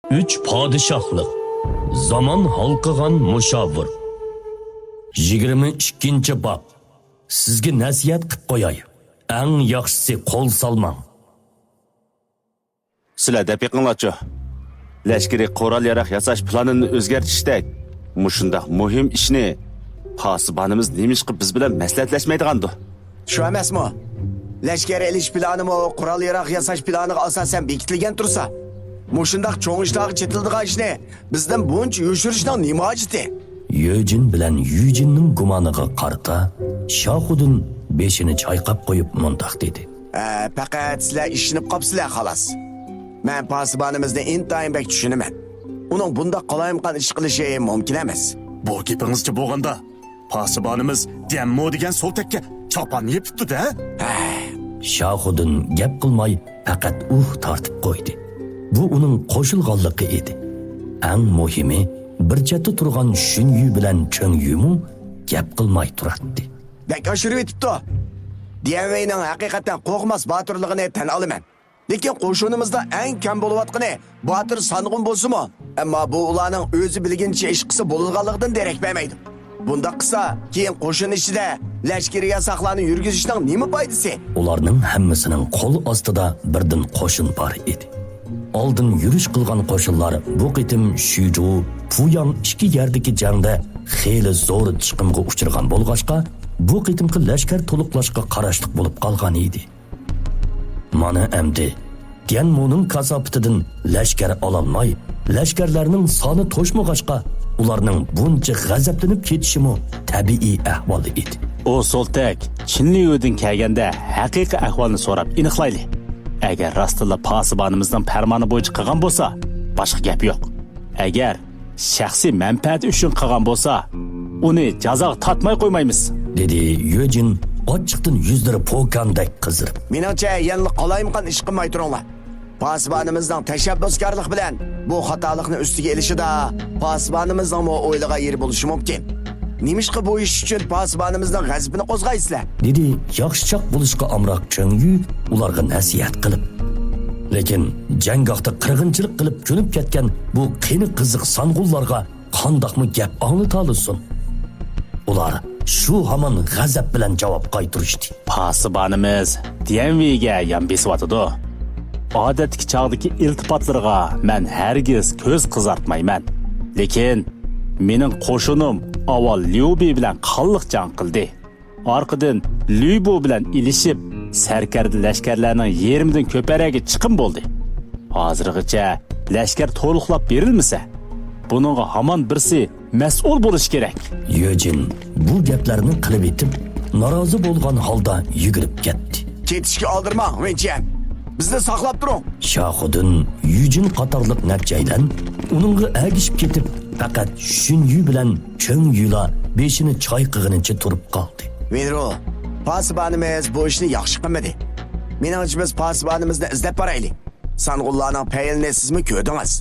3 padişahlık. Zaman halkıgan muşavir. 22. bab. Sizga nasihat qilib qo'yay. Eng yaxshisi qo'l salmang. Sizlar deb yiqinglarchi. Lashkari qoral yaraq yasash planini o'zgartirishdak mushunda muhim ishni pasibonimiz nemishqi biz bilan maslahatlashmaydigandu. Shu emasmi? Lashkar elish planimi qurol yaroq yasash planiga asosan bekitilgan tursa, mushundaq cho'ng ishlarga chetildigan ishni bizdan buncha yoshirishning nima hojati? Yojin bilan Yujinning gumoniga qarta Shohudin beshini chayqab qo'yib mundaq dedi. Faqat sizlar ishinib qopsizlar xolos. Men pasibonimizni intayin bek tushunaman. Uning bunda qalayimqan ish qilishi mumkin emas. Bu gapingizcha bo'lganda, pasibonimiz Demmo degan soltakka chopan yepibdi-da. Shohudin gap qilmay faqat tortib qo'ydi. Bu uning qo'shilganligi edi. Eng muhimi bir chetda turgan Shunyu bilan Cho'ngyumu gap qilmay turardi. Bek oshirib etibdi. Diyanveyning haqiqatan qo'rqmas botirligini tan olaman. Lekin qo'shunimizda eng kam bo'layotgani botir Sangun bo'lsa-mu, ammo bu ularning o'zi bilgincha ish qilsa bo'lganligidan derak bermaydi. Bunda qilsa, keyin qo'shin ichida lashkari yasoqlarni yurgizishning nima foydasi? Ularning hammasining qo'l ostida birdan qo'shin bor edi. Oldin yurish qilgan qo'shinlar bu qitim Shuju, Puyang ikki yerdagi jangda xeyli zo'r chiqimga uchirgan bo'lg'achqa, bu qitimki lashkar to'liqlashga qarashliq bo'lib qolgan edi. Mana endi Genmo'ning kasofatidan lashkar ololmay, lashkarlarning soni to'shmag'achqa, ularning buncha g'azablanib ketishimi tabiiy ahvol edi. O soltak Chinliyo'dan kelganda haqiqiy ahvolni so'rab aniqlayli. Agar rostla pasibonimizning farmoni bo'yicha qilgan bo'lsa, boshqa gap yo'q. Agar shaxsiy manfaat uchun qilgan bo'lsa, uni jazoga tortmay qo'ymaymiz, dedi Yojin ochiqdan yuzlari po'kandek qizirib. Meningcha yangi qalayimqan ish qilmay turinglar. Pasibonimizning tashabbuskorlik bilan bu xatolikni ustiga elishida pasibonimizning o'ylaga yer bo'lishi mumkin. Nimishqa bu ish uchun pasibonimizning g'azabini qo'zg'aysizlar? Dedi yaxshichoq bo'lishga amroq Cho'ngyu ularga nasihat qilib. Lekin janggohda qirg'inchilik qilib ko'nib ketgan bu qeni qiziq Sang'ullarga qandoqmi gap anglata Ular shu hamon g'azab bilan javob qaytarishdi. Pasibonimiz Diyanveyga yan besiyotidi. Odatdagi chog'dagi iltifotlarga men hargiz ko'z qizartmayman. Lekin mening qo'shinim avval Liubi bilan qanliq jang qildi. Orqadan Liubi bilan ilishib, sarkarda lashkarlarning yerimdan ko'paraga chiqim bo'ldi. Hozirgacha lashkar to'liqlab berilmasa, buningga hamon birsi mas'ul bo'lish kerak. Yojin bu gaplarni qilib etib, norozi bo'lgan holda yugurib ketdi. Ketishga oldirmang, mencham. Bizni saqlab turing. Shohudin Yujin qatorliq nabjaydan uningga agishib ketib, faqat Shunyu bilan Cho'ngyular beshini choy qig'inicha turib qoldi. Vedro, pasibonimiz bu ishni yaxshi qilmadi. Meningcha biz pasibonimizni izlab boraylik. Sang'ullarning payilini sizmi ko'rdingiz?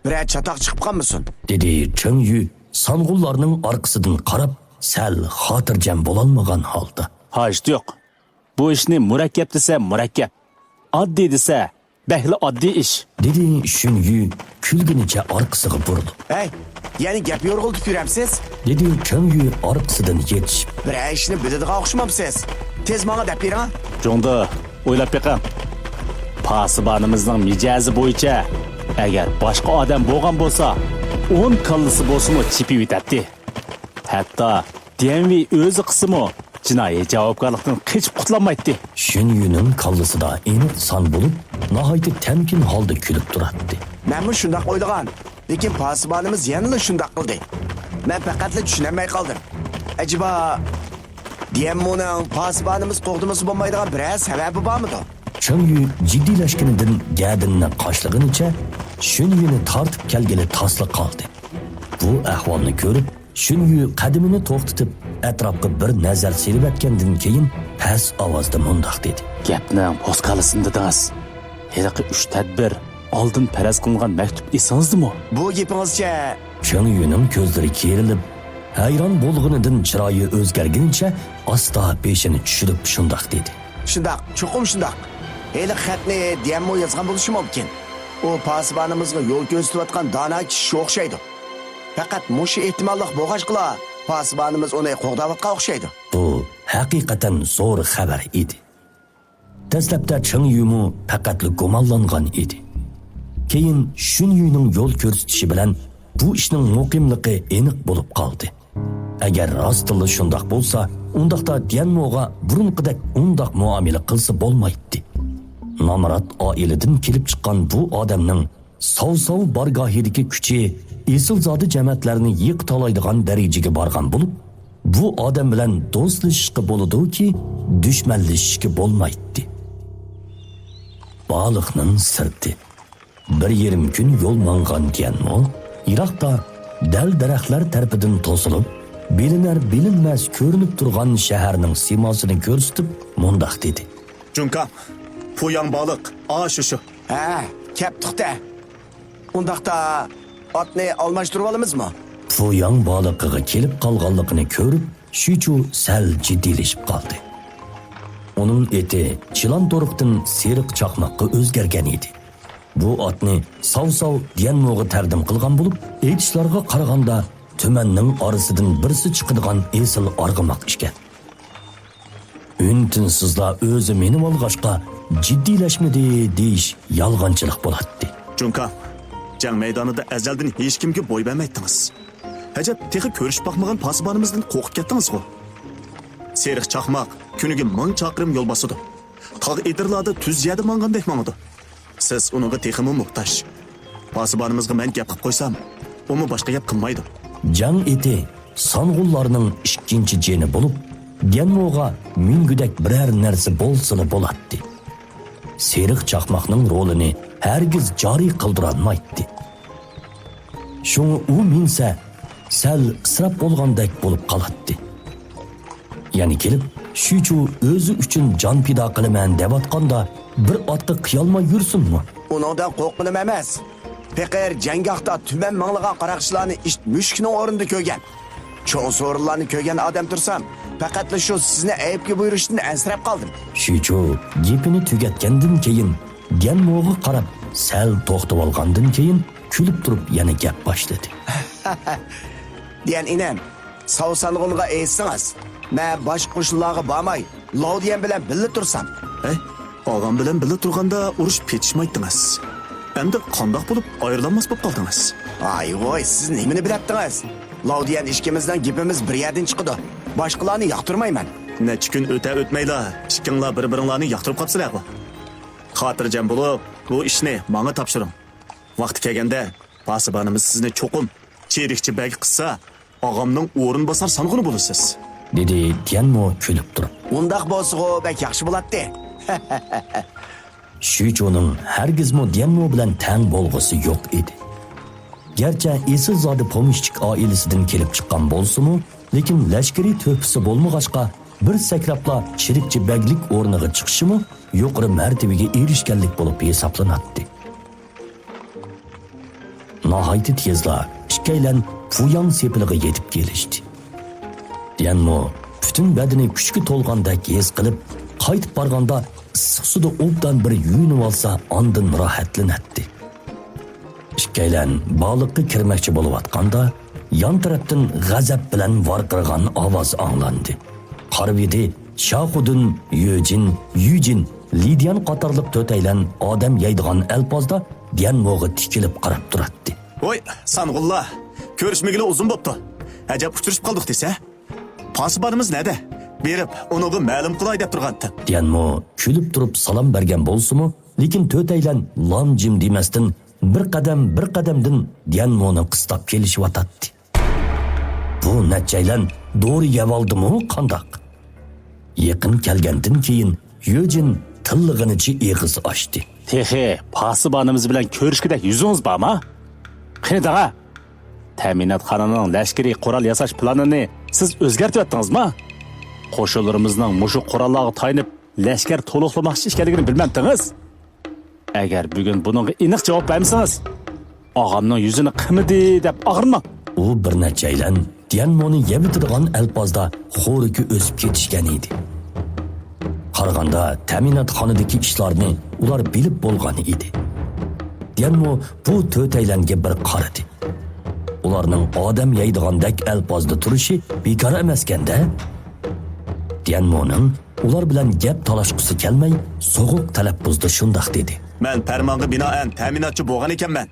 Birer chatoq chiqib qolmasin, dedi Cho'ngyu Sang'ullarning orqasidan qarab, sal xotirjam bo'lolmagan holda. Hojat yo'q. Bu ishni murakkab desa murakkab, oddiy desa bahli oddiy ish, dedi Shunyu kulgunicha orqasiga burilib. Hey, ya'ni gap yo'rg'iltib yuramsiz? Dedi Cho'ngyu orqasidan yetishib. Bir ishni biladigan o'xshamamsiz. Tez menga deb bering. Jo'ngda o'ylab beqam. Pasibonimizning mijozi bo'yicha agar boshqa odam bo'lgan bo'lsa, 10 kallisi bo'lsa-mu chipib yetadi. Hatto Diyanvey o'zi qismi jinoiy javobgarlikdan qechib qutlanmaydi. Shunyuning kallasida aniq son bo'lib, nihoyat tamkin holda kulib turardi. Men shunday o'ylagan, lekin pasibonimiz yana shunday qildi. Men faqatla tushunmay qoldim. Acaba Diyanmoning pasibonimiz qo'g'dimisi bo'lmaydigan biror sababi bormidi? Cho'ngyu jiddiylashganidan gadinni qoshlag'inicha Shunyuni tortib kelgili tasli qoldi. Bu ahvolni ko'rib, Shunyu qadimini to'xtatib, atrofga bir nazar selib atgandan keyin past ovozda mundaq dedi. Gapning posqalisini dedingiz. Haliqi 3 tadbir oldin faraz qilingan maktub esingizdimi? Bu gapingizcha Cho'ngyuning ko'zlari kerilib, hayron bo'lganidan chiroyi o'zgargunicha asta beshini tushirib shundoq dedi. Shundoq, chuqum shundoq. Hali xatni Diyanmo yozgan bo'lishi mumkin. O pasibonimizga yo'l ko'rsatayotgan dono kishi o'xshaydi. Faqat mushi ehtimolliq bo'g'ashqila pasibonimiz uni qo'g'dayotgan o'xshaydi. Bu haqiqatan zo'r xabar edi. Dastlabda Ching Yumu faqat gumonlangan edi. Keyin Shun Yuning yo'l ko'rsatishi bilan bu ishning muqimligi aniq bo'lib qoldi. Agar rostli shundoq bo'lsa, undaqda Dianmoga burunqidek undaq muomala qilsa bo'lmaydi. Namrat oiladan kelib chiqqan bu odamning sov bargohidagi kuchi esilzodi jamoatlarni yiqitalaydigan darajaga borgan bo'lib, bu odam bilan do'stlashishga bo'ladi-ki, dushmanlashishga bo'lmaydi. Baliqning sirti. 1,5 kun yo'l mangan Dianmo, Iroqda dal daraxtlar tarafidan to'silib, bilinmas ko'rinib turgan shaharning simosini ko'rsatib, mundaq dedi. Junka, Puyang baliq, shu. Ha, kaptiqda. Undaqda otni almashtirib olamizmi? Fuyang baliqiga kelib qolganligini ko'rib, Shuchu sal jiddiylashib qoldi. Uning eti chilon to'riqdan seriq chaqmoqqa o'zgargan edi. Bu otni sov Dianmoga taqdim qilgan bo'lib, aytishlarga qaraganda tumanning orasidan birsi chiqadigan esil arg'amoq ekan. Untinsizlar o'zi meni olg'ashqa jiddiylashmadi deyish yolg'onchilik bo'ladi. Junka, jang maydonida azaldan hech kimga bo'y bermaydingiz. Ajab, texi ko'rishib boqmagan pasibonimizdan qo'rqib ketdingiz-ku. Seriq chaqmoq kuniga 1000 chaqirim yo'l bosadi. Qog' edirlarda tuz yadi mangandek mangadi. Siz unuga teximi muhtoj. Pasibonimizga men gap qilib qo'ysam, umi boshqa gap qilmaydi. Jang eti song'ullarning ikkinchi jeni bo'lib, Dianmoga mingudek biror narsa bo'lsa bo'ladi. Seriq chaqmoqning rolini hargiz joriy qildirolmaydi. Shuni u minsa sal isrof bo'lgandek bo'lib qoladi. Ya'ni kelib, shuchu o'zi uchun jon pido qilaman debatganda bir otga qiyolmay yursinmi? Uningdan qo'rqqinim emas. Faqir janggohda tuman manglagan qaraqishlarni ish mushkning o'rnida ko'rgan. Cho'ng so'rinlarni ko'rgan odam tursam, faqat shu sizni aybga buyurishdan ansirab qoldim. Shuchu gapini tugatgandan keyin Dianmoga qarab sal to'xtab olgandan keyin kulib turib yana gap boshladi. Diyan inem, savsanğınğa eğsiniz. Men bosh qo'shinlarga bormay, Laudiyan bilan birga tursam. Og'am bilan birga turganda urush petishmaydingiz. Endi qandoq bo'lib ayrilmas bo'lib qoldingiz? Voy, siz nimani bilasizsiz? Laudiyan ishkimizdan gapimiz bir yerdan chiqdi. Boshqalarni yoqtirmayman. Necha kun o'tmayla, ikkinglar bir-biringlarni yoqtirib qolsizlar-ku. Xotirjam bo'lib, bu ishni menga topshiring. Vaqti kelganda pasibonimiz sizni cho'qim cherikchi bag qilsa, og'amning o'rin bosar song'ini bo'lasiz. Dedi Dianmo kulib turib. Undaq bo'lsa-ku bak yaxshi bo'ladi. Shuchuning hargizmo Dianmo bilan tang bo'lg'isi yo'q edi. Gerçi esilzodi pomishchik oilasidan kelib chiqqan bo'lsa-mu, lekin lashkariy to'pisi bo'lmag'achqa bir sakrabla chirikchi baglik o'rniga chiqishimi yuqori martabaga erishganlik bo'lib hisoblanadi. Nihoyat tezda ikkaylan Fuyang sepiliga yetib kelishdi. Dianmo butun badani kuchga to'lgandek his qilib, qaytib borganda issiq suvda obdan bir yuyinib olsa, ondan rohatlanadi. Ikkaylan baliqqa kirmoqchi bo'layotganda, yon tarafdan g'azab bilan varqirgan ovoz anglandi. Qarvidi Shahudun, Yujin, Lidian qatorliq to'taylan odam yeydigan alpozda Dianmoga tikilib qarab turadi. Voy, sang'ullar, ko'rishmagili uzun bo'pti. Ajab uchrashib qoldik desa. Pasibonimiz nada? Berib, unuga ma'lum qilay deb turgandi. Dianmo kulib turib salom bergan bo'lsa-mu, lekin to'taylan lom jim demasdan bir qadamdan Dianmoni qistab kelishyotadi. Bu nachaylan doğru yavoldi-mu qandoq? Yaqin kelgandan keyin Yujin tillig'inichi eg'iz ochdi. Texi, pasibonimiz bilan ko'rishgidek yuzingiz bormi? Qani daga? Ta'minotxonaning lashkariy qurol yasash planini siz o'zgartiryapsizmi? Qo'shinlarimizning mushu qurollarga tayinib lashkar to'liqlamoqchi ekanligini bilmabdingiz. Agar bugun buningga aniq javob bermasangiz, og'amning yuzini qimidi deb og'irma. U bir nachaylan Dianmoni yebitadigan alpozda xo'riki o'sib ketishgan edi. Qaraganda ta'minotxonadagi ishlarni ular bilib bo'lgan edi. Diyanmo bu to'rtaylanga bir qaradi. Ularning odam yeydigandek alpozda turishi bekor emaskanda. Diyanmoning ular bilan gap talashqusi kelmay, so'g'uq talaffuzda shundoq dedi. Men farmonga binoan ta'minotchi bo'lgan ekanman.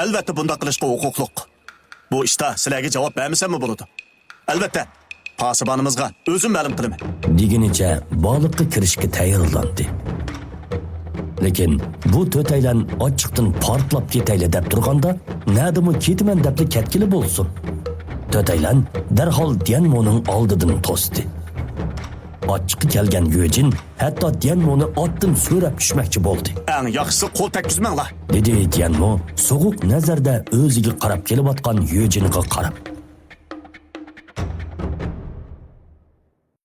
Albatta bunday qilishga huquqliq. Bu ishda sizlarga javob bermasam bo'ladi. Albatta, pasibonimizga o'zim ma'lum qilaman. Deginicha baliqqa kirishga tayyorlandi. Lekin bu to'taylan ochiqdan portlab ketayli deb turganda, nadimi ketaman deb ketkili bo'lsin. To'taylan darhol Diyanmoning oldidan to'sdi. Ochiqqa kelgan Yojin hatto Diyanmoni otdan so'rab tushmoqchi bo'ldi. Eng yaxshisi qo'l tekkizmanglar. Dedi Diyanmo so'g'uq nazarda o'ziga qarab kelayotgan Yojinga qarab.